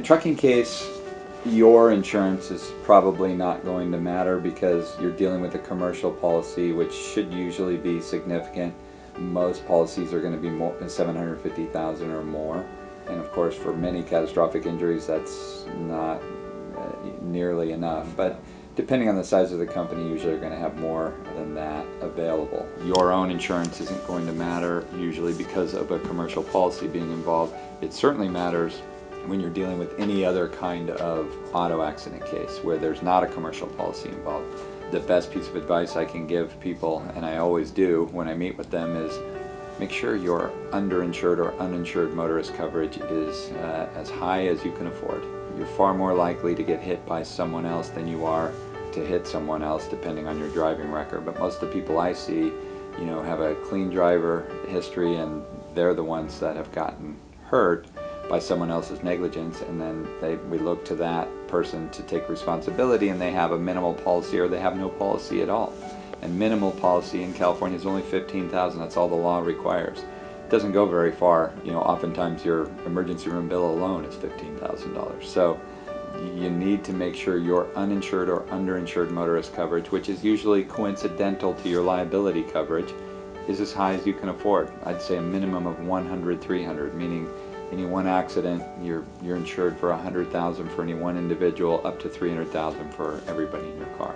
trucking case, your insurance is probably not going to matter because you're dealing with a commercial policy, which should usually be significant. Most policies are going to be more than $750,000 or more, and of course for many catastrophic injuries that's not nearly enough, but depending on the size of the company, usually you're going to have more than that available. Your own insurance isn't going to matter usually because of a commercial policy being involved. It certainly matters when you're dealing with any other kind of auto accident case where there's not a commercial policy involved. The best piece of advice I can give people, and I always do when I meet with them, is make sure your underinsured or uninsured motorist coverage is as high as you can afford. You're far more likely to get hit by someone else than you are to hit someone else, depending on your driving record. But most of the people I see, have a clean driver history, and they're the ones that have gotten hurt by someone else's negligence, and then we look to that person to take responsibility, and they have a minimal policy or they have no policy at all. And minimal policy in California is only $15,000. That's all the law requires. It doesn't go very far. Oftentimes your emergency room bill alone is $15,000. So you need to make sure your uninsured or underinsured motorist coverage, which is usually coincidental to your liability coverage, is as high as you can afford. I'd say a minimum of 100, 300, meaning any one accident, you're insured for $100,000 for any one individual, up to $300,000 for everybody in your car.